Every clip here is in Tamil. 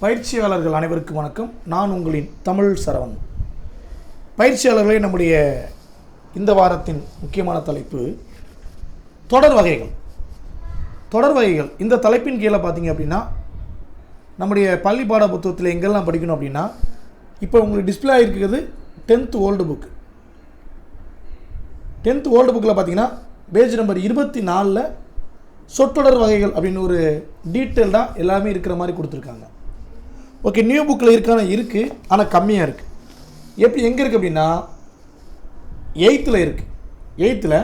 பயிற்சியாளர்கள் அனைவருக்கும் வணக்கம். நான் உங்களின் தமிழ் சரவணன். பயிற்சியாளர்களே, நம்முடைய இந்த வாரத்தின் முக்கியமான தலைப்பு தொடர் வகைகள். தொடர் வகைகள் இந்த தலைப்பின் கீழே பார்த்தீங்க அப்படின்னா, நம்முடைய பள்ளி பாட புத்தகத்தில் எங்கெல்லாம் படிக்கணும் அப்படின்னா, இப்போ உங்களுக்கு டிஸ்பிளே ஆகிருக்கிறது 10th old book. 10th old புக்கில் பார்த்தீங்கன்னா பேஜ் நம்பர் 24 சொற்றொடர் வகைகள் அப்படின்னு ஒரு டீட்டெயில்டாக எல்லாமே இருக்கிற மாதிரி கொடுத்துருக்காங்க. ஓகே, நியூ புக்கில் இருக்குது, ஆனால் கம்மியாக இருக்குது. எப்படி எங்கே இருக்குது அப்படின்னா 8th இருக்குது. 8th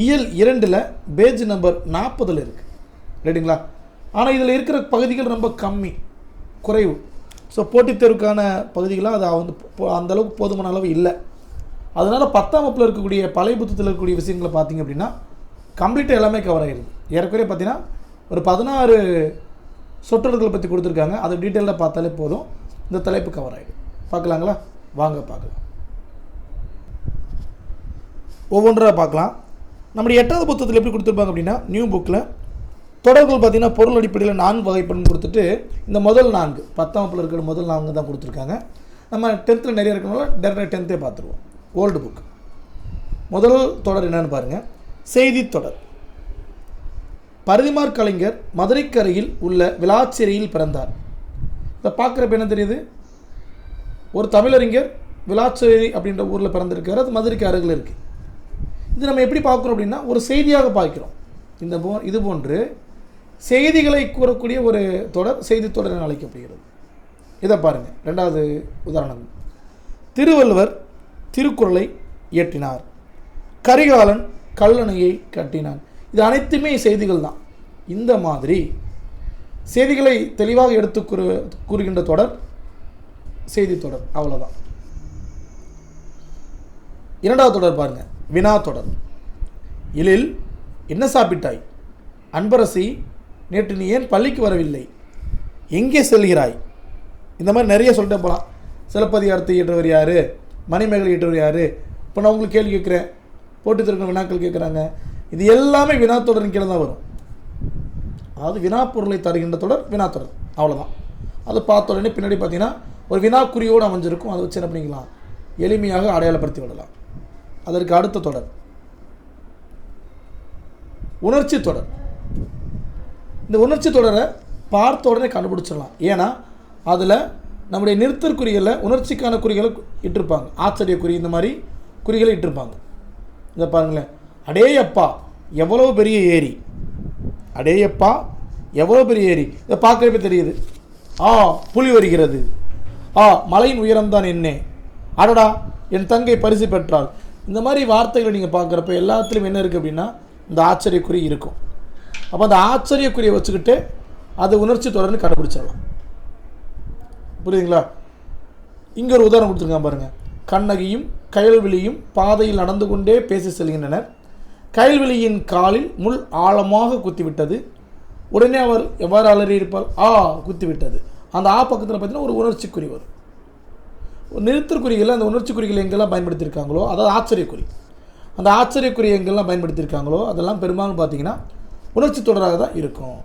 இயல் 2 பேஜ் நம்பர் 40 இருக்குது. ரைட்டுங்களா? ஆனால் இதில் இருக்கிற பகுதிகள் ரொம்ப கம்மி, குறைவு. ஸோ போட்டித் தேர்வுக்கான பகுதிகளாக அது அந்தளவுக்கு போதுமான அளவு இல்லை. அதனால் 10ஆம் வகுப்பில் இருக்கக்கூடிய பழைய புத்தகத்தில் இருக்கக்கூடிய விஷயங்களை பார்த்திங்க அப்படின்னா கம்ப்ளீட்டாக எல்லாமே கவர் ஆகிடுது. ஏறக்குறைய பார்த்திங்கன்னா ஒரு 16 சொற்றொடர்களை பற்றி கொடுத்துருக்காங்க. அதை டீட்டெயிலாக பார்த்தாலே போதும், இந்த தலைப்பு கவர் ஆகிடும். பார்க்கலாங்களா? வாங்க பார்க்கலாம். ஒவ்வொன்றாக பார்க்கலாம். நம்முடைய 8வது புத்தகத்தில் எப்படி கொடுத்துருப்பாங்க அப்படின்னா, நியூ புக்கில் தொடர்கள் பார்த்திங்கன்னா பொருள் அடிப்படையில் 4 வகைப்படும் கொடுத்துட்டு, இந்த முதல் 4 10ஆம் வகுப்பில் இருக்கிற முதல் 4 தான் கொடுத்துருக்காங்க. நம்ம 10th நிறைய இருக்கிறனால டேரெக்டாக 10th பார்த்துருவோம். ஓல்டு புக் முதல் தொடர் என்னென்னு பாருங்கள். செய்தி தொடர். பரிதிமார் கலைஞர் மதுரைக்கரையில் உள்ள விளாச்சேரியில் பிறந்தார். இதை பார்க்குறப்ப என்ன தெரியுது? ஒரு தமிழறிஞர் விளாச்சேரி அப்படின்ற ஊரில் பிறந்திருக்கார். அது மதுரைக்கு அருகில் இருக்குது. இது நம்ம எப்படி பார்க்குறோம் அப்படின்னா, ஒரு செய்தியாக பார்க்கிறோம். இது போன்று செய்திகளை கூறக்கூடிய ஒரு தொடர் செய்தி தொடர் என அழைக்கப்படுகிறது. இதை பாருங்கள். 2வது உதாரணம், திருவள்ளுவர் திருக்குறளை இயற்றினார். கரிகாலன் கல்லணையை கட்டினான். இது அனைத்துமே செய்திகள் தான். இந்த மாதிரி செய்திகளை தெளிவாக எடுத்து கூறுகின்ற தொடர் செய்தி தொடர். அவ்வளோதான். 2வது தொடர் பாருங்கள், வினா தொடர். எழில் என்ன சாப்பிட்டாய்? அன்பரசி, நேற்று நீ ஏன் பள்ளிக்கு வரவில்லை? எங்கே செல்கிறாய்? இந்த மாதிரி நிறைய சொல்லிட்டு போகலாம். சிலப்பதிகாரத்தை இயற்றவர் யார்? மணிமேகலை இயற்றவர் யார்? இப்போ நான் உங்களுக்கு கேள்வி கேட்குறேன், போட்டித் தேர்வு வினாக்கள் கேட்குறாங்க. இது எல்லாமே வினாத்தொடரின் கீழே தான் வரும். அதாவது வினாப்பொருளை தருகின்ற தொடர் வினாத்தொடர். அவ்வளோதான். அது பார்த்த உடனே பின்னாடி பார்த்தீங்கன்னா ஒரு வினாக்குறியோடு அமைஞ்சிருக்கும். அதை வச்சு என்ன பண்ணிக்கலாம், எளிமையாக அடையாளப்படுத்தி விடலாம். அதற்கு அடுத்த தொடர் உணர்ச்சி தொடர். இந்த உணர்ச்சி தொடரை பார்த்த உடனே கண்டுபிடிச்சிடலாம். ஏன்னா அதில் நம்முடைய நிறுத்தற்குறிகளில் உணர்ச்சிக்கான குறிகளை இட்டிருப்பாங்க. ஆச்சரியக்குறி, இந்த மாதிரி குறிகளை இட்டிருப்பாங்க. இதை பாருங்களேன். அடேயப்பா எவ்வளோ பெரிய ஏரி! அடேயப்பா எவ்வளோ பெரிய ஏரி! இதை பார்க்குறப்ப தெரியுது. புலி வருகிறது. மலையின் உயரம்தான் என்ன! அடடா என் தங்கை பரிசு பெற்றாள். இந்த மாதிரி வார்த்தைகளை நீங்கள் பார்க்குறப்ப எல்லாத்துலேயும் என்ன இருக்குது அப்படின்னா, இந்த ஆச்சரியக்குறி இருக்கும். அப்போ அந்த ஆச்சரியக்குறியை வச்சுக்கிட்டு அது உணர்ச்சி தொடர்ந்து கண்டுபிடிச்சிடலாம். புரியுதுங்களா? இங்கே ஒரு உதாரணம் கொடுத்துருக்காங்க பாருங்கள். கண்ணகியும் கயல்விழியும் பாதையில் நடந்து கொண்டே பேசி செல்கின்றனர். கயல்விழியின் காலில் முள் ஆழமாக குத்திவிட்டது. உடனே அவர் எவ்வாறு அலறி இருப்பார்? குத்திவிட்டது. அந்த பக்கத்தில் பார்த்தீங்கன்னா ஒரு உணர்ச்சிக்குறி வரும். நிறுத்தற்குறிகளில் அந்த உணர்ச்சிக்குறிகள் எங்கெல்லாம் பயன்படுத்தியிருக்காங்களோ, அதாவது ஆச்சரியக்குறி, அந்த ஆச்சரியக்குறி எங்கெல்லாம் பயன்படுத்தியிருக்காங்களோ அதெல்லாம் பெரும்பாலும் பார்த்தீங்கன்னா உணர்ச்சி தொடராக தான் இருக்கும்.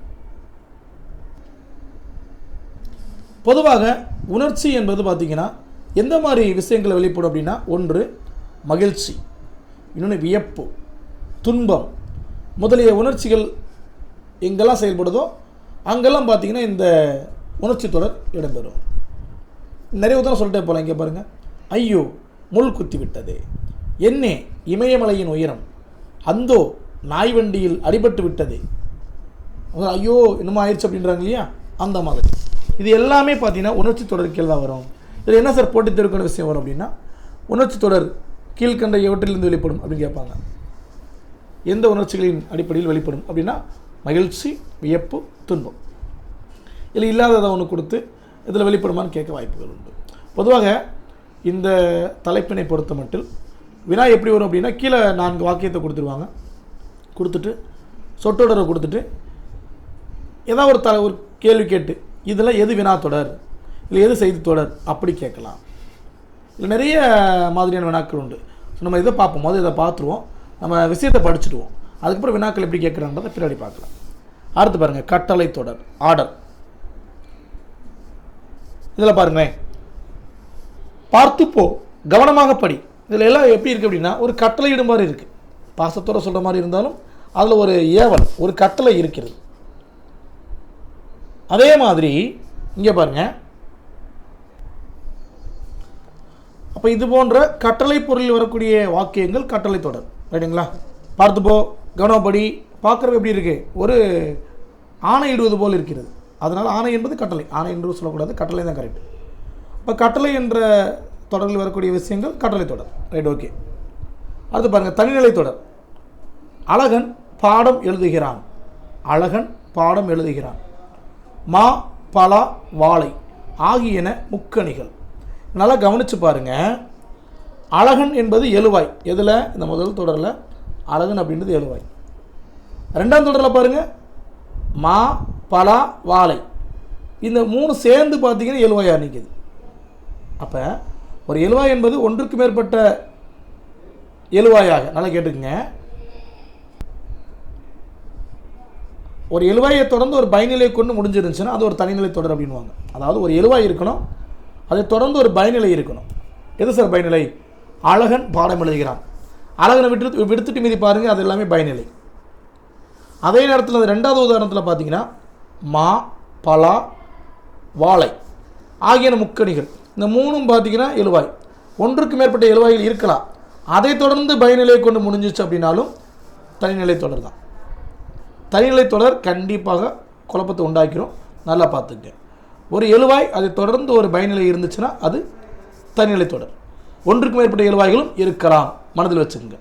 பொதுவாக உணர்ச்சி என்பது பார்த்திங்கன்னா எந்த மாதிரி விஷயங்களை வெளிப்படும் அப்படின்னா, ஒன்று மகிழ்ச்சி, இன்னொன்று வியப்பு, துன்பம் முதலிய உணர்ச்சிகள் எங்கெல்லாம் செயல்படுதோ அங்கெல்லாம் பார்த்திங்கன்னா இந்த உணர்ச்சி தொடர் இடம்பெறும். நிறைய உதாரணம் சொல்லிட்டே போகலாம். இங்கே பாருங்கள். ஐயோ முள் குத்தி விட்டது. என்னே இமயமலையின் உயரம். அந்தோ நாய் வண்டியில் அடிபட்டு விட்டது. ஐயோ என்னமோ ஆயிடுச்சு அப்படின்றாங்க இல்லையா, அந்த மாதிரி. இது எல்லாமே பார்த்தீங்கன்னா உணர்ச்சி தொடர்களில் தான் வரும். இதில் என்ன சார் போட்டித் தேர்வுக்கான விஷயம் வரும் அப்படின்னா, உணர்ச்சி தொடர் கீழ்கண்ட எவற்றிலிருந்து வெளிப்படும் அப்படின்னு கேட்பாங்க. எந்த உணர்ச்சிகளின் அடிப்படையில் வெளிப்படும் அப்படின்னா, மகிழ்ச்சி, வியப்பு, துன்பம். இதில் இல்லாததை ஒன்று கொடுத்து இதில் வெளிப்படுமான்னு கேட்க வாய்ப்புகள் உண்டு. பொதுவாக இந்த தலைப்பினை பொறுத்த மட்டும் வினா எப்படி வரும் அப்படின்னா, கீழே 4 வாக்கியத்தை கொடுத்துட்டு சொற்றொடரை கொடுத்துட்டு ஏதாவது ஒரு கேள்வி கேட்டு இதில் எது வினாத்தொடர், இல்லை எது செய்தி தொடர் அப்படி கேட்கலாம். இதில் நிறைய மாதிரியான வினாக்கள் உண்டு. ஸோ நம்ம இதை பார்ப்போம். இதை பார்த்துருவோம், நம்ம விஷயத்தை படிச்சுடுவோம். அதுக்கப்புறம் வினாக்கள் எப்படி கேட்குறான்றதை பின்னாடி பார்க்கலாம். அடுத்து பாருங்கள் கட்டளை தொடர் ஆர்டர். இதில் பாருங்களேன், பார்த்துப்போ, கவனமாக படி. இதில் எல்லாம் எப்படி இருக்குது அப்படின்னா ஒரு கட்டளை இடும் மாதிரி இருக்குது. பாசத்தோடு சொல்கிற மாதிரி இருந்தாலும் அதில் ஒரு ஏவல், ஒரு கட்டளை இருக்கிறது. அதே மாதிரி இங்கே பாருங்கள், அப்போ இது போன்ற கட்டளை பொருளில் வரக்கூடிய வாக்கியங்கள் கட்டளை தொடர். ரைட்டுங்களா? பார்த்துப்போ, கவனப்படி, பார்க்குறது எப்படி இருக்குது, ஒரு ஆணை இடுவது போல் இருக்கிறது. அதனால் ஆணை என்பது கட்டளை, ஆணை என்று சொல்லக்கூடாது, கட்டளை தான் கரெக்ட். இப்போ கட்டளை என்ற தொடரில் வரக்கூடிய விஷயங்கள் கட்டளை தொடர். Right, okay. அடுத்து பாருங்கள் தனிநிலை தொடர். அழகன் பாடம் எழுதுகிறான். அழகன் பாடம் எழுதுகிறான். மா, பலா, வாழை ஆகியன முக்கணிகள். நல்லா கவனித்து பாருங்கள். அழகன் என்பது எழுவாய். எதில்? இந்த முதல் தொடரில் அழகன் அப்படின்றது எழுவாய். ரெண்டாம் தொடரில் பாருங்கள் மா, பலா, வாழை, இந்த மூணு சேர்ந்து பார்த்தீங்கன்னா எழுவாயாக நிற்குது. அப்போ ஒரு எழுவாய் என்பது ஒன்றுக்கு மேற்பட்ட எழுவாயாக, நல்லா கேட்டுக்குங்க, ஒரு எழுவாயை தொடர்ந்து ஒரு பயனிலை கொண்டு முடிஞ்சிருந்துச்சுன்னா அது ஒரு தனிநிலை தொடர் அப்படின்வாங்க. அதாவது ஒரு எழுவாய் இருக்கணும், அதை தொடர்ந்து ஒரு பயனிலை இருக்கணும். எது சார் பயனிலை? அழகன் பாடம் எழுதுகிறான். அழகனை விடுத்துட்டு மீதி பாருங்கள், அது எல்லாமே பயனிலை. அதே நேரத்தில் அது ரெண்டாவது உதாரணத்தில் பார்த்தீங்கன்னா மா, பலா, வாழை ஆகியன முக்கணிகள். இந்த மூணும் பார்த்தீங்கன்னா எழுவாய். ஒன்றுக்கு மேற்பட்ட எழுவாய்கள் இருக்கலாம். அதை தொடர்ந்து பயனிலையை கொண்டு முடிஞ்சிச்சு அப்படின்னாலும் தனிநிலை தொடர் தான். தனிநிலை தொடர் கண்டிப்பாக குழப்பத்தை உண்டாக்கிறோம். நல்லா பார்த்துக்க. ஒரு எழுவாய் அதை தொடர்ந்து ஒரு பயனிலை இருந்துச்சுன்னா அது தனிநிலை தொடர். ஒன்றுக்கு மேற்பட்ட எழுவாய்களும் இருக்கலாம், மனதில் வச்சுக்கோங்க.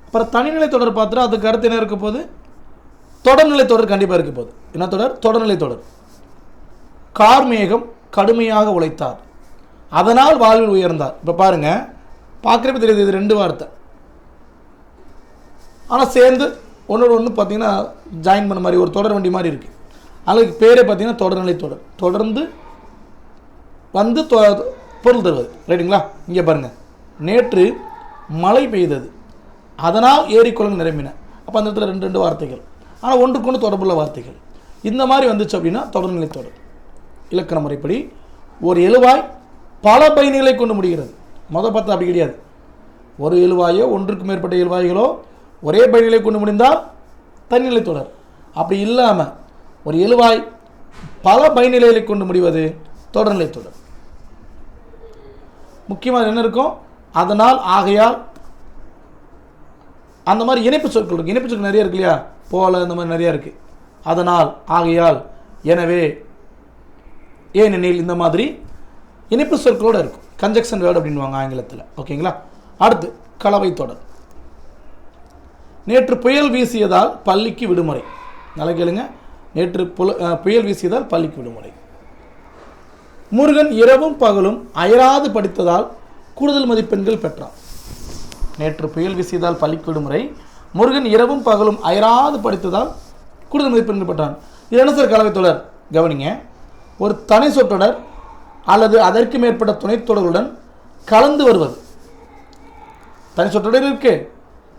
அப்புறம் தனிநிலை தொடர் பார்த்தா அதுக்கு அடுத்து என்ன இருக்க போகுது? தொடர்நிலை தொடர் கண்டிப்பாக இருக்க போகுது. என்ன தொடர்? தொடர்நிலை தொடர். கார்மேகம் கடுமையாக உழைத்தார், அதனால் வாழ்வில் உயர்ந்தார். இப்போ பாருங்கள், பார்க்குறப்ப தெரியுது இது ரெண்டு வார்த்தை, ஆனால் சேர்ந்து ஒன்றோடு ஒன்று பார்த்தீங்கன்னா ஜாயின் பண்ண மாதிரி ஒரு தொடர் வண்டி மாதிரி இருக்குது. அதுக்கு பேரே பார்த்தீங்கன்னா தொடர்நிலை தொடர். தொடர்ந்து வந்து பொருள் தருவது. ரைட்டுங்களா? இங்கே பாருங்கள், நேற்று மழை பெய்தது, அதனால் ஏரிக்குளம் நிரம்பின. அப்போ அந்த இடத்துல ரெண்டு வார்த்தைகள், ஆனால் ஒன்றுக்கு ஒன்று தொடர்புள்ள வார்த்தைகள். இந்த மாதிரி வந்துச்சு அப்படின்னா தொடர்நிலை தொடர். இலக்கண முறைப்படி ஒரு எழுவாய் பல பயனிகளை கொண்டு முடிகிறது. பார்த்தா அப்படி கிடையாது. ஒரு எழுவாயோ ஒன்றுக்கு மேற்பட்ட எழுவாய்களோ ஒரே பயனிலை கொண்டு முடிந்தால் தனிநிலை தொடர். அப்படி இல்லாமல் ஒரு எழுவாய் பல பயனிலைகளை கொண்டு முடிவது தொடர்நிலை தொடர். முக்கியமாக என்ன இருக்கும்? அதனால், ஆகையால், அந்த மாதிரி இணைப்பு சொற்கள் இருக்குது. இணைப்பு சொற்கள் நிறைய இருக்கு இல்லையா? போல, இந்த மாதிரி நிறையா இருக்குது. அதனால், ஆகையால், எனவே, ஏனெனில், இந்த மாதிரி இணைப்பு சொற்களோடு இருக்கும். கன்ஜெக்ஷன் வேர்டு அப்படின்வாங்க ஆங்கிலத்தில். ஓகேங்களா? அடுத்து கலவை தொடர். நேற்று புயல் வீசியதால் பள்ளிக்கு விடுமுறை. நல்லா கேளுங்க, நேற்று புயல் வீசியதால் பள்ளிக்கு விடுமுறை. முருகன் இரவும் பகலும் அயராது படித்ததால் கூடுதல் மதிப்பெண்கள் பெற்றார். நேற்று புயல் வீசியதால் பள்ளிக்கு விடுமுறை. முருகன் இரவும் பகலும் அயராது படித்ததால் கூடுதல் மதிப்பெண்கள் பெற்றான். இது என்ன சார் கலவை தொடர்? கவனிங்க, ஒரு தனி சொற்றொடர் அல்லது அதற்கு மேற்பட்ட துணைத்தொடர்களுடன் கலந்து வருவது. தனி சொற்றொடர் இருக்கு,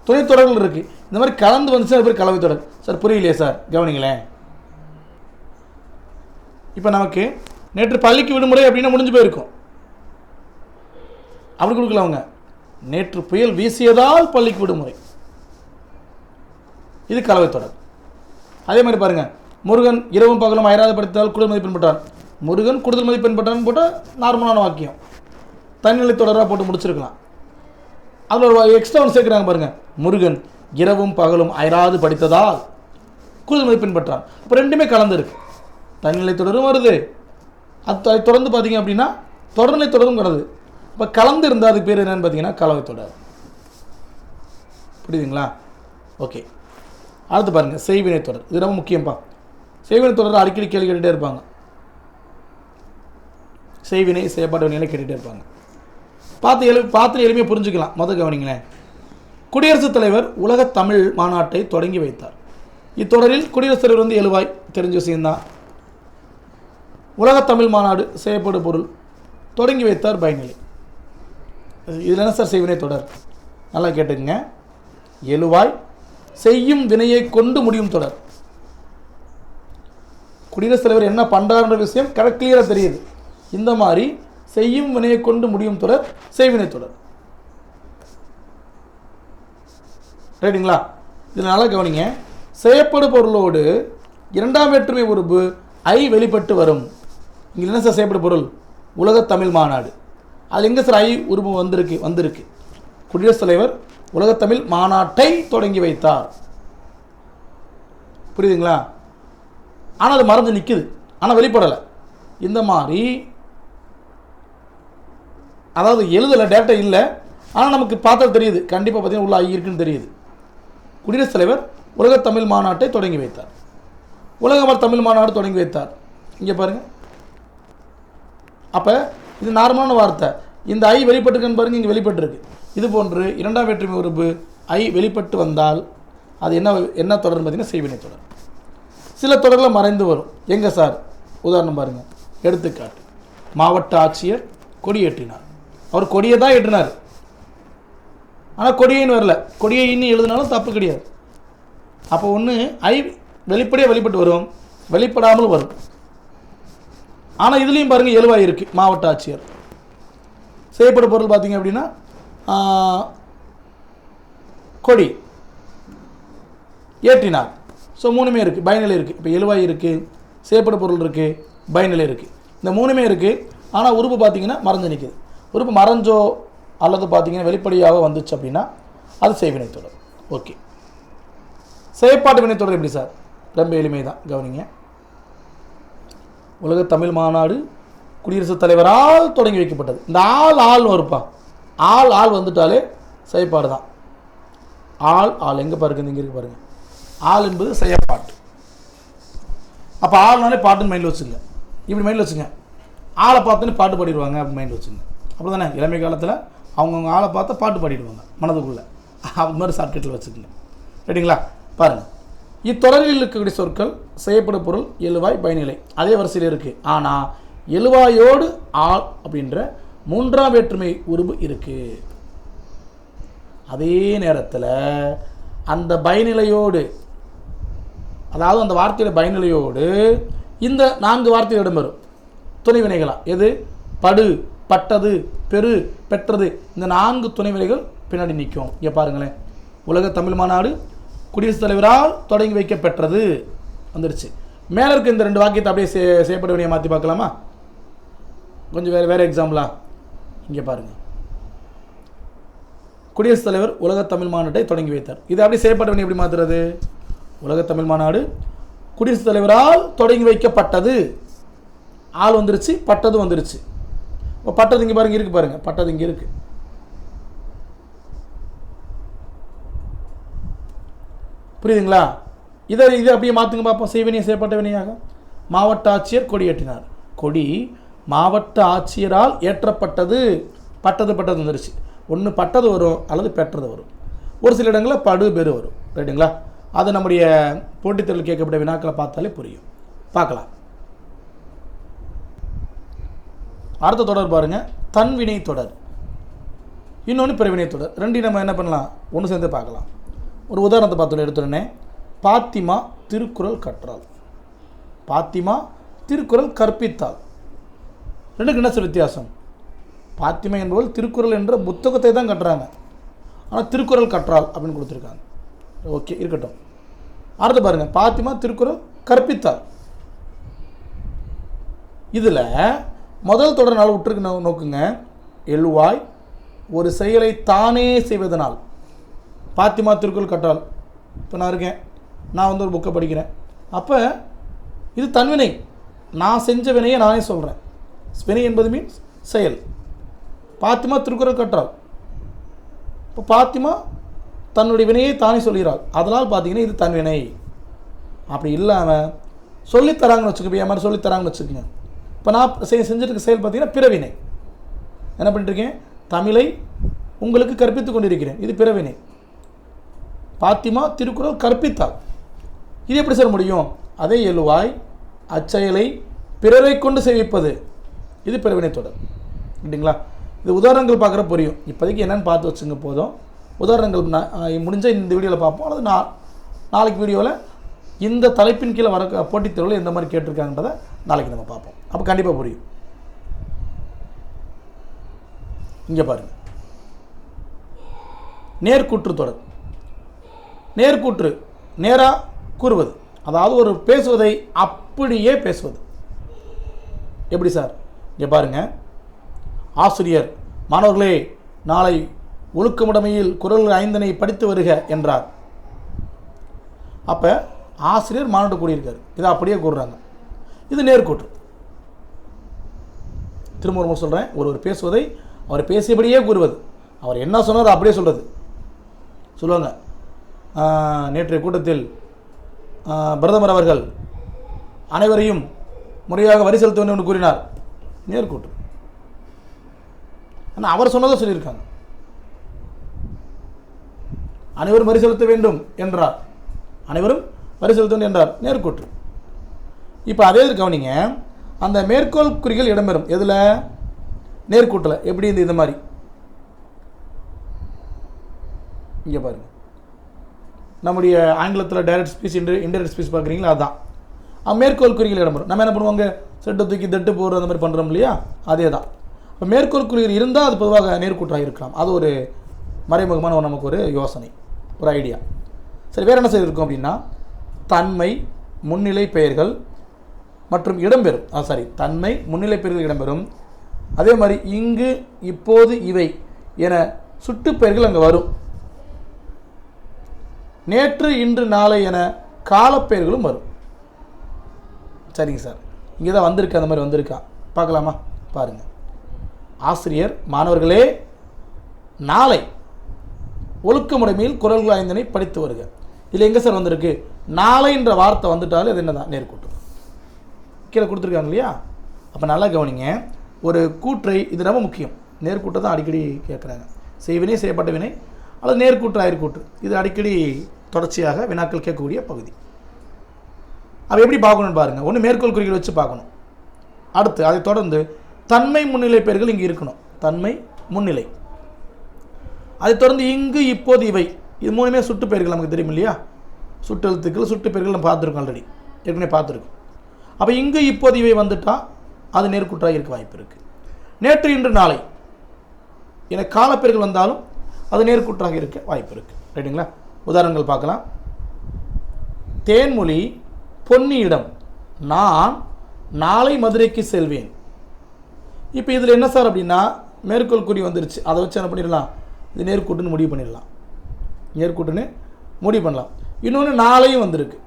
துணைத்தொடர்கள் இருக்கு, இந்த மாதிரி கலந்து வந்து சார் பேர் கலவை தொடர். சார் புரியலையே சார், கவனிங்களேன். இப்போ நமக்கு நேற்று பள்ளிக்கு விடுமுறை அப்படின்னா முடிஞ்சு போயிருக்கும். அப்படி கொடுக்கல அவங்க. நேற்று புயல் வீசியதால் பள்ளிக்கு விடுமுறை, இது கலவை தொடர். அதே மாதிரி பாருங்க, முருகன் இரவும் பகலும் அயராது படித்தால் கூடுதல் மதிப்பெண் பெற்றான். முருகன் கூடுதல் மதிப்பெண் பெற்றான்னு போட்டால் நார்மலான வாக்கியம், தனிநிலை தொடராக போட்டு முடிச்சிருக்கலாம். அதில் ஒரு எக்ஸ்ட்ரா ஒன்று சேர்க்குறாங்க பாருங்கள், முருகன் இரவும் பகலும் அயராது படித்ததால் கூடுதல் மதிப்பெண் பெற்றான். அப்போ ரெண்டுமே கலந்துருக்கு, தனிநிலை தொடரும் வருது, அதை தொடர்ந்து பார்த்தீங்க அப்படின்னா தொடர்நிலை தொடரும் வருது. இப்போ கலந்து இருந்தால் அதுக்கு பேர் என்னென்னு பார்த்தீங்கன்னா கலவை தொடர். புரியுதுங்களா? ஓகே. அடுத்து பாருங்கள், செய்வினை தொடர். இது ரொம்ப முக்கியம்ப்பா. செய்வினை தொடர் அடிக்கடி கேள்வி கேட்டுகிட்டே இருப்பாங்க. செய்வினை செயற்பாடு வினைகளை கேட்டுகிட்டே இருப்பாங்க. பார்த்து எளிமையாக புரிஞ்சுக்கலாம். கவனிங்களேன். குடியரசுத் தலைவர் உலக தமிழ் மாநாட்டை தொடங்கி வைத்தார். இத்தொடரில் குடியரசுத் தலைவர் வந்து எழுவாய், தெரிஞ்ச விஷயம்தான். உலக தமிழ் மாநாடு செய்யப்படு பொருள், தொடங்கி வைத்தார் பயனிலை. இதில் என்ன சார் செய்வினை தொடர்? நல்லா கேட்டுக்குங்க. எழுவாய் செய்யும் வினையை கொண்டு முடியும் தொடர். குடியரசுத் தலைவர் என்ன பண்ணுறாருன்ற விஷயம் கிளியராக தெரியுது. இந்த மாதிரி செய்யும் வினையை கொண்டு முடியும் தொடர் செய்வினை தொடர். ரைட்டுங்களா? இதனால கவனிங்க, செய்யப்படு பொருளோடு இரண்டாம் வேற்றுமை உருபு ஐ வெளிப்பட்டு வரும். இங்கே என்ன சார் செய்யப்படும் பொருள்? உலக தமிழ் மாநாடு. அது எங்கே சார் ஐ உருபு வந்திருக்கு? குடியரசுத் தலைவர் உலகத்தமிழ் மாநாட்டை தொடங்கி வைத்தார். புரியுதுங்களா? ஆனால் அது மறைஞ்சு நிற்குது, ஆனால் வெளிப்படலை. இந்த மாதிரி அதாவது எழுதலை, டேட்டா இல்லை, ஆனால் நமக்கு பார்த்தா தெரியுது. கண்டிப்பாக பார்த்தீங்கன்னா உள்ள ஐ இருக்குன்னு தெரியுது. குடியரசுத் தலைவர் உலகத்தமிழ் மாநாட்டை தொடங்கி வைத்தார். உலக தமிழ் மாநாடு தொடங்கி வைத்தார். இங்கே பாருங்கள். அப்போ இது நார்மலான வார்த்தை. இந்த ஐ வெளிப்பட்டுருக்குன்னு பாருங்கள், இங்கே வெளிப்பட்டுருக்கு. இது போன்று இரண்டாம் வேற்றுமை உருபு ஐ வெளிப்பட்டு வந்தால் அது என்ன தொடர்னு பார்த்தீங்கன்னா செய்வினை தொடர். சில தொடரில் மறைந்து வரும். எங்கே சார்? உதாரணம் பாருங்கள். எடுத்துக்காட்டு, மாவட்ட ஆட்சியர் கொடியேற்றினார். அவர் கொடியை தான் ஏற்றினார், ஆனால் கொடியின்னு வரல. கொடியை இன்னும் எழுதினாலும் தப்பு கிடையாது. அப்போ ஒன்று ஐ வெளிப்படையாக வெளிப்பட்டு வரும், வெளிப்படாமல் வரும். ஆனால் இதுலேயும் பாருங்கள் எழுவாய் இருக்குது. மாவட்ட ஆட்சியர் செய்யப்படும் பொருள் பார்த்தீங்க அப்படின்னா கொடி ஏற்றினார். ஸோ மூணுமே இருக்குது, பயனிலை இருக்குது. இப்போ எழுவாய் இருக்குது, செய்யப்படும் பொருள் இருக்குது, பயனிலை இருக்குது. இந்த மூணுமே இருக்குது. ஆனால் உறுப்பு பார்த்தீங்கன்னா மறைஞ்சு நிற்குது. உறுப்பு மறைஞ்சோ அல்லது பார்த்தீங்கன்னா வெளிப்படையாக வந்துச்சு அப்படின்னா அது செய்வினை தொடர். ஓகே, செயற்பாட்டு வினை தொடர் எப்படி சார்? ரொம்ப எளிமை தான், கவனிங்க. உலக தமிழ் மாநாடு குடியரசுத் தலைவரால் தொடங்கி வைக்கப்பட்டது. இந்த ஆள் வருப்பா. ஆள் வந்துட்டாலே செயற்பாடு தான். ஆள் எங்கே பாருங்க? இங்கே இருக்கு பாருங்க. ஆள் என்பது செயற்பாட்டு. அப்போ ஆள்னாலே பாட்டுன்னு மைண்டில் வச்சுங்க. இப்படி மைண்டில் வச்சுங்க. ஆளை பார்த்துன்னு பாட்டு பாடிடுவாங்க அப்படி மைண்டில் வச்சுங்க. அப்படி தானே இளமை காலத்தில் அவங்கவுங்க ஆளை பார்த்தா பாட்டு பாடிடுவாங்க மனதுக்குள்ளே. அது மாதிரி ஷார்ட்கட்டில் வச்சுக்கோங்க. ரைட்டுங்களா? பாருங்கள். இத்தொடரில் இருக்கக்கூடிய சொற்கள் செய்யப்படும் பொருள் எழுவாய் பயனிலை அதே வரிசையில் இருக்குது. ஆனால் எழுவாயோடு ஆள் அப்படின்ற மூன்றாம் வேற்றுமை உருபு இருக்குது. அதே நேரத்தில் அந்த பயனிலையோடு, அதாவது அந்த வார்த்தையோட பயனிலையோடு இந்த 4 வார்த்தைகள் இடம்பெறும் துணை வினைகளா. எது? படு, பட்டது, பெரு, பெற்றது. இந்த 4 துணை வினைகள் பின்னாடி நிற்கும். இங்கே பாருங்களேன். உலக தமிழ் மாநாடு குடியரசுத் தலைவரால் தொடங்கி வைக்கப்பெற்றது வந்துருச்சு. மேலே இருக்க இந்த 2 வாக்கியத்தை அப்படியே செய்யப்பட வினையை மாற்றி பார்க்கலாமா? கொஞ்சம் வேறு எக்ஸாம்பிளா? இங்கே பாருங்கள். குடியரசுத் தலைவர் உலக தமிழ் மாநாட்டை தொடங்கி வைத்தார். இது அப்படியே செய்யப்பட்ட வினை எப்படி மாற்றுறது? உலக தமிழ் மாநாடு குடியரசுத் தலைவரால் தொடங்கி வைக்கப்பட்டது. ஆள் வந்துருச்சு, பட்டது வந்துருச்சு. இப்போ பட்டது இங்கே பாருங்க இருக்கு, பாருங்க பட்டது இங்கே இருக்கு. புரியுதுங்களா? இதை அப்படியே மாற்றுங்க பார்ப்போம். செய்வினை செய்யப்பட்ட வினையாக. மாவட்ட ஆட்சியர் கொடியேற்றினார். கொடி மாவட்ட ஆட்சியரால் ஏற்றப்பட்டது. பட்டது வந்துருச்சு. ஒன்று பட்டது வரும் அல்லது பெற்றது வரும். ஒரு சில இடங்களில் படு பெரு வரும். ரைட்டுங்களா? அது நம்முடைய போட்டித் தேர்வில் கேட்கப்பட்ட வினாக்களை பார்த்தாலே புரியும். பார்க்கலாம். அடுத்த தொடர் பாருங்கள். தன்வினை தொடர், இன்னொன்று பிறவினை தொடர். ரெண்டையும் நம்ம என்ன பண்ணலாம்? ஒன்று சேர்ந்து பார்க்கலாம். ஒரு உதாரணத்தை பார்த்து எடுத்துடனே. பாத்திமா திருக்குறள் கற்றாள். பாத்திமா திருக்குறள் கற்பித்தாள். ரெண்டுக்கு என்ன சார் வித்தியாசம்? பாத்திமா என்பவள் திருக்குறள் என்ற புத்தகத்தை தான் கட்டுறாங்க, ஆனால் திருக்குறள் கற்றாள் அப்படின்னு கொடுத்துருக்காங்க. ஓகே, இருக்கட்டும். அடுத்து பாருங்கள். பாத்திமா திருக்குறள் கற்பித்தாள். இதில் முதல் தொடர் நாள் விட்டுருக்கு நோக்குங்க. எழுவாய் ஒரு செயலை தானே செய்வதனால். பாத்திமா திருக்குறள் கற்றாள். இப்போ நான் இருக்கேன், நான் ஒரு புக்கை படிக்கிறேன். அப்போ இது தன்வினை. நான் செஞ்ச வினையை நானே சொல்கிறேன். வினை என்பது மீன்ஸ் செயல். பாத்திமா திருக்குறள் கற்றாள். இப்போ பாத்திமா தன்னுடைய வினையை தானே சொல்கிறாள். அதனால் பார்த்தீங்கன்னா இது தன்வினை. அப்படி இல்லாமல் சொல்லித்தராங்கன்னு வச்சுக்கோங்க. என் மாதிரி சொல்லித்தராங்கன்னு வச்சுக்கோங்க. இப்போ நான் செஞ்சுருக்க செயல் பார்த்தீங்கன்னா பிறவினை. என்ன பண்ணிட்டுருக்கேன்? தமிழை உங்களுக்கு கற்பித்து கொண்டிருக்கிறேன். இது பிறவினை. பாத்திமா திருக்குறள் கற்பித்தாள். இது எப்படி சார் முடியும்? அதே எழுவாய் அச்செயலை பிறரை கொண்டு செய்விப்பது. இது பிறவினை தொடர். இல்லைங்களா? இது உதாரணங்கள் பார்க்குற புரியும். இப்போதைக்கு என்னென்னு பார்த்து வச்சுங்க போதும். உதாரணங்கள் முடிஞ்ச இந்த வீடியோவில் பார்ப்போம். அல்லது நாளைக்கு வீடியோவில் இந்த தலைப்பின் கீழே வர போட்டித் தேர்வில் எந்த மாதிரி கேட்டிருக்காங்கன்றதை நாளைக்கு நம்ம பார்ப்போம். அப்போ கண்டிப்பாக புரியும். இங்கே பாருங்கள், நேர்கூற்று தொடர். நேர்கூற்று நேராக கூறுவது, அதாவது ஒரு பேசுவதை அப்படியே பேசுவது. எப்படி சார்? இங்கே பாருங்கள், ஆசிரியர் மாணவர்களே நாளை ஒழுக்கமுடைமையில் குறள் 5 படித்து வருக என்றார். அப்போ ஆசிரியர் மாணவர்கிட்ட கூடியிருக்கார், இதை அப்படியே கூறுறாங்க. இது நேர்கூற்று. திரும்ப ஒரு சொல்கிறேன், ஒருவர் பேசுவதை அவர் பேசியபடியே கூறுவது. அவர் என்ன சொன்னார் அப்படியே சொல்கிறது. சொல்லுவாங்க, நேற்றைய கூட்டத்தில் பிரதமர் அவர்கள் அனைவரையும் முறையாக வரி செலுத்த வேண்டும் என்று கூறினார். நேர்கூற்று. ஆனால் அவர் சொன்னதை சொல்லியிருக்காங்க. அனைவரும் வரி செலுத்த வேண்டும் என்றார், அனைவரும் வரி செலுத்த வேண்டும் என்றார். நேர்கூற்று. இப்போ அதே கவனிங்க, அந்த மேற்கோள் குறிகள் இடம்பெறும் எதில்? நேர்கூட்டில். எப்படி இந்த மாதிரி இங்கே பாருங்கள், நம்முடைய ஆங்கிலத்தில் டைரக்ட் ஸ்பீச் இன்டைரக்ட் ஸ்பீச் பார்க்குறீங்களா, அதுதான் மேற்கோள் குறிகள் இடம்பெறும். நம்ம என்ன பண்ணுவாங்க, செட்டை தூக்கி தட்டு போடுற அந்த மாதிரி பண்ணுறோம் இல்லையா, அதே தான். இப்போ மேற்கோள் குறிகள் இருந்தால் அது பொதுவாக நேர்கூற்றாக இருக்கலாம். அது ஒரு மறைமுகமான நமக்கு ஒரு யோசனை, ஒரு ஐடியா. சரி, வேறு என்ன செய்திருக்கோம் அப்படின்னா, தன்மை முன்னிலை பெயர்கள் மற்றும் இடம்பெறும். தன்மை முன்னிலை பெயர்கள் இடம்பெறும். அதே மாதிரி இங்கு, இப்போது, இவை என சுட்டு பெயர்கள் அங்கே வரும். நேற்று, இன்று, நாளை என காலப்பெயர்களும் வரும். சரிங்க சார், இங்கே தான் வந்திருக்கு, அந்த மாதிரி வந்திருக்கா பார்க்கலாமா? பாருங்கள், ஆசிரியர் மாணவர்களே நாளை ஒழுக்கமுடைமையில் குறள்கள் 5 படித்து வருக. இதில் எங்கே சார் வந்திருக்கு? நாளைன்ற வார்த்தை வந்துட்டாலும் அது என்னதான்? நேர்கூற்று. கீழே கொடுத்துருக்காங்க இல்லையா? அப்போ நல்லா கவனிங்க, ஒரு கூற்றை, இது ரொம்ப முக்கியம். நேர்கூற்றை தான் அடிக்கடி கேட்குறாங்க. செய்வினை, செய்யப்பட்ட வினை, அல்லது நேர்கூற்று, அயற்கூற்று. இது அடிக்கடி தொடர்ச்சியாக வினாக்கள் கேட்கக்கூடிய பகுதி. அப்போ எப்படி பார்க்கணும்னு பாருங்கள். ஒன்று மேற்கோள் குறிகள் வச்சு பார்க்கணும். அடுத்து அதை தொடர்ந்து தன்மை முன்னிலை பெயர்கள் இங்கே இருக்கணும். தன்மை முன்னிலை. அதை தொடர்ந்து இங்கு, இப்போது, இவை. இது 3மே சுட்டு பெயர்கள். நமக்கு தெரியும் இல்லையா, சுட்டெழுத்துக்கள், சுட்டு பெயர்கள் நம்ம பார்த்துருக்கோம், ஆல்ரெடி ஏற்கனவே பார்த்துருக்கோம். அப்போ இங்கு, இப்போது, இவை வந்துட்டால் அது நேர்கூற்றாக இருக்க வாய்ப்பு இருக்குது. நேற்று, இன்று, நாளை என காலப்பெயர்கள் வந்தாலும் அது நேர்கூற்றாக இருக்க வாய்ப்பு இருக்குது. ரைட்டுங்களா? உதாரணங்கள் பார்க்கலாம். தேன்மொழி பொன்னியிடம் நான் நாளை மதுரைக்கு செல்வேன். இப்போ இதில் என்ன சார் அப்படின்னா, மேற்கோள் குறி வந்துருச்சு, அதை வச்சு என்ன பண்ணிடலாம், இது நேர்கூட்டுன்னு முடிவு பண்ணிடலாம். நேர்கூட்டுன்னு முடிவு பண்ணலாம். இன்னொன்று நாளையும் வந்திருக்கு,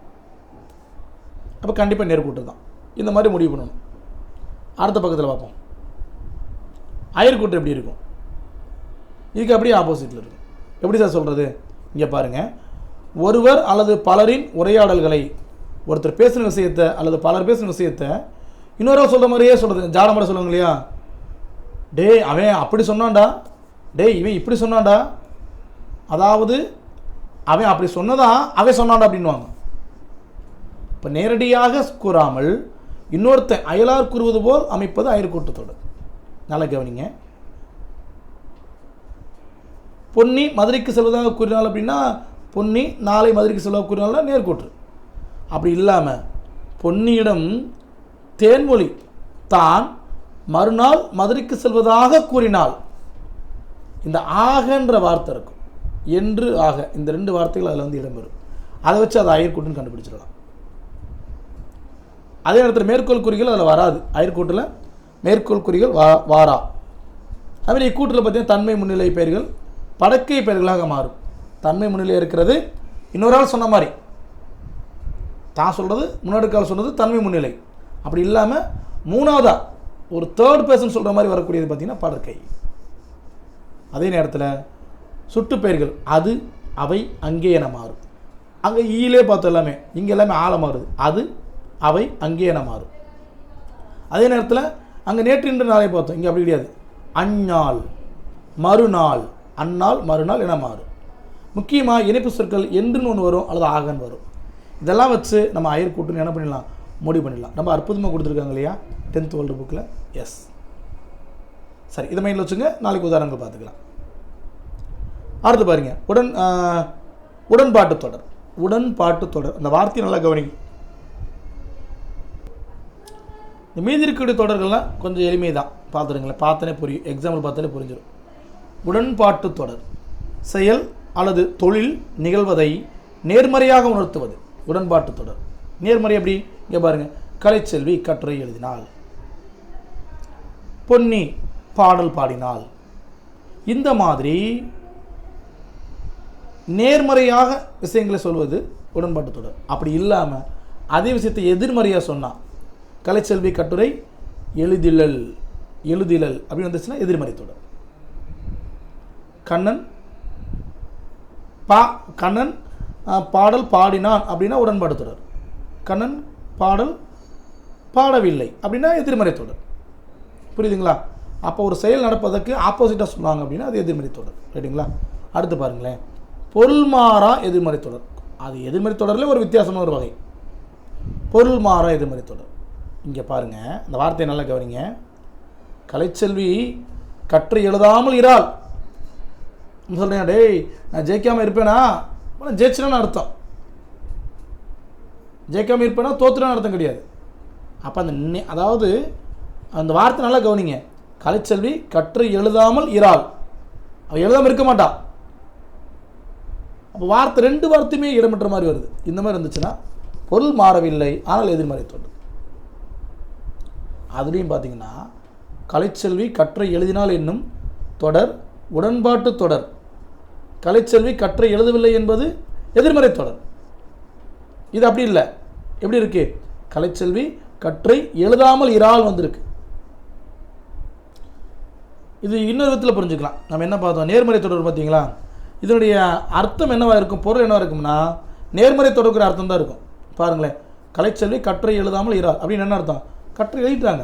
அப்போ கண்டிப்பாக நேர்கூட்டு தான். இந்த மாதிரி முடிவு பண்ணணும். அடுத்த பக்கத்தில் பார்ப்போம். அயற்கூட்டு எப்படி இருக்கும்? இதுக்கு அப்படியே ஆப்போசிட்டில் இருக்கும். எப்படி சார் சொல்கிறது? இங்கே பாருங்கள், ஒருவர் அல்லது பலரின் உரையாடல்களை, ஒருத்தர் பேசுகிற விஷயத்தை அல்லது பலர் பேசுகிற விஷயத்தை இன்னொரு சொல்கிற மாதிரியே சொல்கிறது. ஜாடமாக சொல்லுவாங்க இல்லையா, டே அவன் அப்படி சொன்னான்டா, டே இவன் இப்படி சொன்னான்டா, அதாவது அவன் அப்படி சொன்னதான் அவன் சொன்னான்டா அப்படின்வாங்க. இப்போ நேரடியாக கூறாமல் இன்னொருத்தன் அயலார் கூறுவது போல் அமைப்பது அயற்கூட்டத்தோடு. நல்லா கவனிங்க. பொன்னி மதுரைக்கு செல்வதாக கூறினாள் அப்படின்னா, பொன்னி நாளை மதுரைக்கு செல்வதாக கூறினால்னா நேர்கூற்று. அப்படி இல்லாமல் பொன்னியிடம் தேன்மொழி தான் மறுநாள் மதுரைக்கு செல்வதாக கூறினாள், இந்த ஆகன்ற வார்த்தை இருக்கும். என்று ஆக, இந்த 2 வார்த்தைகள் அதில் வந்து இடம்பெறும். அதை வச்சு அதை அயற்கூட்டுன்னு கண்டுபிடிச்சிடலாம். அதே நேரத்தில் மேற்கோள் குறிகள் அதில் வராது. அயற்கூட்டில் மேற்கோள் குறிகள் வாரா. அதுமாதிரி இக்கூட்டில் பார்த்தீங்கன்னா தன்மை முன்னிலை பெயர்கள் படக்கை பெயர்களாக மாறும். தன்மை முன்னிலை இருக்கிறது, இன்னொரு ஆள் சொன்ன மாதிரி தான் சொல்கிறது, முன்னாடி கால் சொன்னது தன்மை முன்னிலை. அப்படி இல்லாமல் மூணாவதாக ஒரு தேர்ட் பர்சன் சொல்கிற மாதிரி வரக்கூடியது பார்த்திங்கன்னா படற்கை. அதே நேரத்தில் சுட்டு பெயர்கள் அது, அவை, அங்கே என மாறும். அங்கே ஈலே பார்த்தோம் எல்லாமே, இங்கே எல்லாமே ஆழ மாறுது. அது, அவை, அங்கே என மாறும். அதே நேரத்தில் அங்கே நேற்று இன்று நாளை பார்த்தோம், இங்கே அப்படி கிடையாது. அந்நாள், மறுநாள், அந்நாள், மறுநாள் என மாறும். முக்கியமாக இணைப்பு சொற்கள் என்றுன்னு ஒன்று வரும் அல்லது ஆகன்னு வரும். இதெல்லாம் வச்சு நம்ம அயற்கூட்டுன்னு என்ன பண்ணிடலாம், முடிவு பண்ணிடலாம். ரொம்ப அற்புதமாக கொடுத்துருக்காங்க இல்லையா 10th வேர்ல்டு புக்கில். எஸ், சரி, இதை மைண்டில் வச்சுங்க. நாளைக்கு உதாரணங்கள் பார்த்துக்கலாம். அடுத்து பாருங்கள், உடன்பாட்டு தொடர். உடன்பாட்டு தொடர். அந்த வார்த்தையை நல்லா கவனிங்க. இந்த மீதி இருக்கக்கூடிய தொடர்கள்லாம் கொஞ்சம் எளிமை தான், பார்த்துருங்களேன், பார்த்தாலே புரியும், எக்ஸாம்பிள் பார்த்தாலே புரிஞ்சிடும். உடன்பாட்டு தொடர் செயல் அல்லது தொழில் நிகழ்வதை நேர்மறையாக உணர்த்துவது உடன்பாட்டு தொடர். நேர்மறை எப்படி? இங்கே பாருங்கள், கலைச்செல்வி கட்டுரை எழுதினாள், பொன்னி பாடல் பாடினாள். இந்த மாதிரி நேர்மறையாக விஷயங்களை சொல்வது உடன்பாட்டு தொடர். அப்படி இல்லாமல் அதே விஷயத்தை எதிர்மறையாக சொன்னால், கலைச்செல்வி கட்டுரை எழுதிலல் அப்படின்னு வந்துச்சுன்னா எதிர்மறை தொடர். கண்ணன் பாடல் பாடினான் அப்படின்னா உடன்பாட்டு தொடர். கண்ணன் பாடல் பாடவில்லை அப்படின்னா எதிர்மறை தொடர். புரியுதுங்களா? அப்போ ஒரு செயல் நடப்பதற்கு ஆப்போசிட்டாக சொன்னாங்க அப்படின்னா அது எதிர்மறை தொடர். ரைட்டுங்களா? அடுத்து பாருங்களேன், பொருள் மாறா எதிர்மறை தொடர். அது எதிர்மறை தொடரில் ஒரு வித்தியாசமான ஒரு வகை, பொருள் மாறா எதிர்மறை தொடர். இங்கே பாருங்கள், இந்த வார்த்தையை நல்லா கவனிங்க. கலைச்செல்வி கற்று எழுதாமல் இராள் சொல்கிறேன். டேய், நான் ஜெயிக்காமல் இருப்பேனா? ஜெயிச்சுன்னு அர்த்தம். ஜெயிக்காமல் இருப்பேனா தோத்துறான்னு அர்த்தம் கிடையாது. அப்போ அதாவது அந்த வார்த்தை நல்லா கவனிங்க. கலைச்செல்வி கற்று எழுதாமல் இராள், அவள் எழுதாமல் இருக்க மாட்டா. அப்போ வார்த்தை ரெண்டு வார்த்தையுமே இடம்பெற்ற மாதிரி வருது. இந்த மாதிரி இருந்துச்சுன்னா பொருள் மாறவில்லை ஆனால் எதிர்மறை தொடர். அதுலேயும் பார்த்தீங்கன்னா கலைச்செல்வி கற்றை எழுதினால் என்னும் தொடர் உடன்பாட்டு தொடர், கலைச்செல்வி கற்றை எழுதவில்லை என்பது எதிர்மறை தொடர். இது அப்படி இல்லை. எப்படி இருக்கு? கலைச்செல்வி கற்றை எழுதாமல் இரால் வந்திருக்கு. இது இன்னொரு விதத்தில் புரிஞ்சுக்கலாம். நம்ம என்ன பார்த்தோம், நேர்மறை தொடர் பார்த்தீங்களா? இதனுடைய அர்த்தம் என்னவாக இருக்கும், பொருள் என்னவாக இருக்கும்னா நேர்மறை தொடர்கிற அர்த்தம் தான் இருக்கும். பாருங்களேன், கலைச்செல்வி கற்றை எழுதாமல் இரால் அப்படின்னு என்ன அர்த்தம்? கற்றை எழுதிட்டாங்க,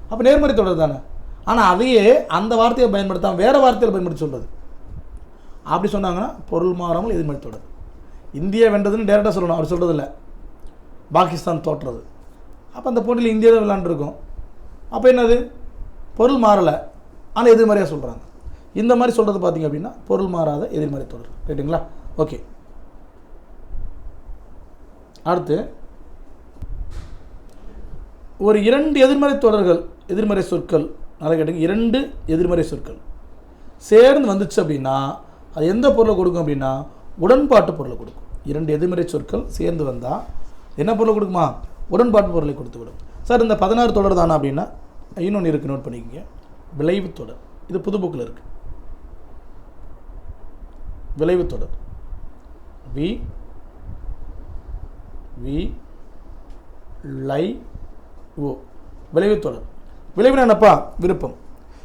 அப்போ நேர்மறை தொடர் தானே. ஆனால் அதையே அந்த வார்த்தையை பயன்படுத்தாமல் வேறு வார்த்தையில் பயன்படுத்தி சொல்கிறது. அப்படி சொன்னாங்கன்னா பொருள் மாறாமல் எதிர்மறை தொடர். இந்தியா வென்றதுன்னு டேரெக்டாக சொல்லணும், அவர் சொல்கிறது இல்லை, பாகிஸ்தான் தோற்றுறது. அப்போ அந்த போட்டியில் இந்தியா தான் விளையாண்டுருக்கோம். அப்போ என்னது? பொருள் மாறலை ஆனால் எதிர்மறையாக சொல்கிறாங்க. இந்த மாதிரி சொல்கிறது பார்த்திங்க அப்படின்னா பொருள் மாறாத எதிர்மறை தொடர். ரைட்டுங்களா? ஓகே, அடுத்து ஒரு இரண்டு எதிர்மறை தொடர்கள், எதிர்மறை சொற்கள் நல்லா கேட்டுங்க, இரண்டு எதிர்மறை சொற்கள் சேர்ந்து வந்துச்சு அப்படின்னா அது எந்த பொருளை கொடுக்கும் அப்படின்னா உடன்பாட்டு பொருளை கொடுக்கும். இரண்டு எதிர்மறை சொற்கள் சேர்ந்து வந்தால் என்ன பொருளை கொடுக்குமா? உடன்பாட்டு பொருளை கொடுத்து விடும். சார் இந்த 16 தொடர் தானே அப்படின்னா இன்னொன்று இருக்குது, நோட் பண்ணிக்கோங்க, விளைவு தொடர். இது புது புக்கில் இருக்குது. விளைவு தொடர் வி வி லை ஓ, விளைவு தொடர். விளைவுனா என்னப்பா? விருப்பம்.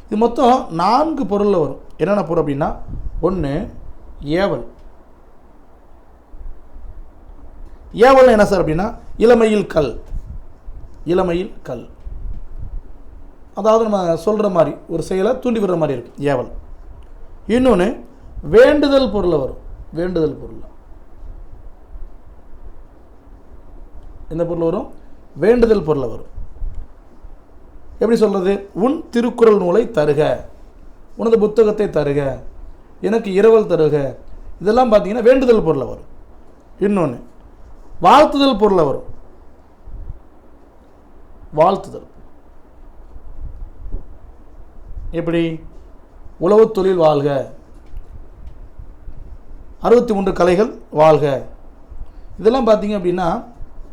இது மொத்தம் 4 பொருளில் வரும். என்னென்ன பொருள் அப்படின்னா, ஒன்று ஏவல். ஏவல் என்ன சார் அப்படின்னா இளமையில் கல். இளமையில் கல் அதாவது நம்ம சொல்கிற மாதிரி ஒரு செயலை தூண்டி விடுற மாதிரி இருக்கும் ஏவல். இன்னொன்று வேண்டுதல் பொருளில் வரும். வேண்டுதல் பொருள் என்ன பொருள் வரும்? வேண்டுதல் பொருளில் வரும். எப்படி சொல்கிறது? உன் திருக்குறள் நூலை தருக, உனது புத்தகத்தை தருக, எனக்கு இரவல் தருக, இதெல்லாம் பார்த்தீங்கன்னா வேண்டுதல் பொருளில் வரும். இன்னொன்று வாழ்த்துதல் பொருளில் வரும். வாழ்த்துதல் எப்படி? உழவு தொழில் வாழ்க, 63 கலைகள் வாழ்க, இதெல்லாம் பார்த்தீங்க அப்படின்னா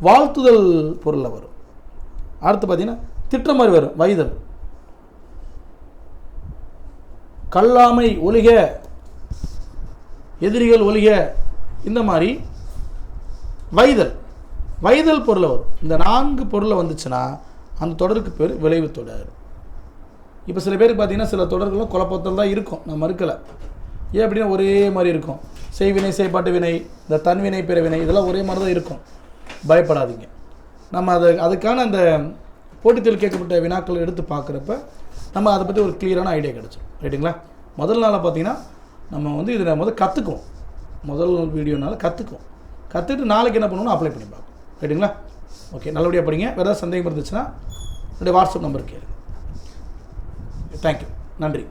வாழ்த்துதல் பொருளில் வரும். அடுத்து பார்த்தீங்கன்னா திட்ட மாதிரி வரும். வைதல், கல்லாமை ஒழிக, எதிரிகள் ஒழிக, இந்த மாதிரி வைதல் வைதல் பொருளை வரும். இந்த 4 பொருளை வந்துச்சுன்னா அந்த தொடருக்கு பேர் விளைவு தொடர். இப்போ சில பேருக்கு பார்த்தீங்கன்னா சில தொடர்களும் குழப்பத்தில் தான் இருக்கும், நான் மறுக்கலை. ஏன் அப்படின்னா ஒரே மாதிரி இருக்கும். செய்வினை, செய்பாட்டு வினை, இந்த தன்வினை, பிறவினை, இதெல்லாம் ஒரே மாதிரி தான் இருக்கும். பயப்படாதீங்க. நம்ம அதுக்கான அந்த போட்டித்தில் கேட்கப்பட்ட வினாக்கள் எடுத்து பார்க்குறப்ப நம்ம அதை பற்றி ஒரு கிளியரான ஐடியா கிடச்சிடும். ரைட்டுங்களா? முதல் நாளில் பார்த்தீங்கன்னா நம்ம இதை கற்றுக்குவோம். முதல் வீடியோனால கற்றுட்டு நாளைக்கு என்ன பண்ணணும்னு அப்ளை பண்ணி பார்ப்போம். ரைட்டுங்களா? ஓகே, நல்லபடியாக படிங்க. வேறு ஏதாவது சந்தேகம் இருந்துச்சுன்னா என்னுடைய வாட்ஸ்அப் நம்பருக்கு கேளுங்க. தேங்க்யூ, நன்றி.